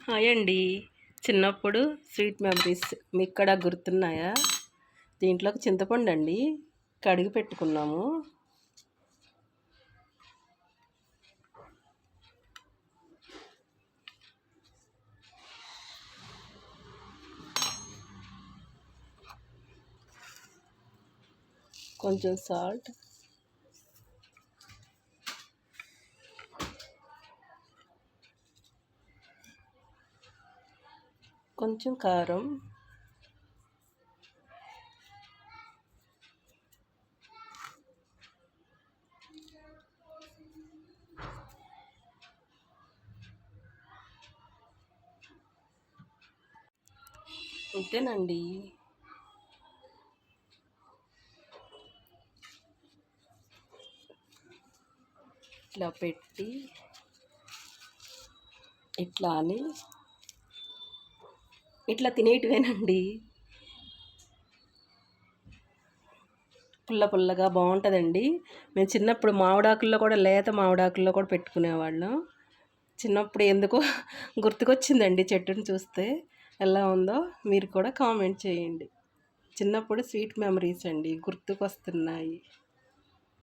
Hi అండి. చిన్నప్పుడు sweet memories మీకు కూడా గుర్తున్నాయా? దీంట్లోకి చింతపండు అండి కడిగి పెట్టుకున్నాము. కొంచెం సాల్ట్, కొంచెం కారం, అంతేనండి. ఇట్లా పెట్టి ఇట్లా అని ఇట్లా తినేటివేనండి. పుల్ల పుల్లగా బాగుంటుందండి. మేము చిన్నప్పుడు మామిడాకుల్లో కూడా లేత మామిడాకుల్లో కూడా పెట్టుకునేవాళ్ళం. చిన్నప్పుడు ఎందుకో గుర్తుకొచ్చిందండి చెట్టుని చూస్తే. ఎలా ఉందో మీరు కూడా కామెంట్ చేయండి. చిన్నప్పుడు స్వీట్ మెమరీస్ అండి గుర్తుకొస్తున్నాయి.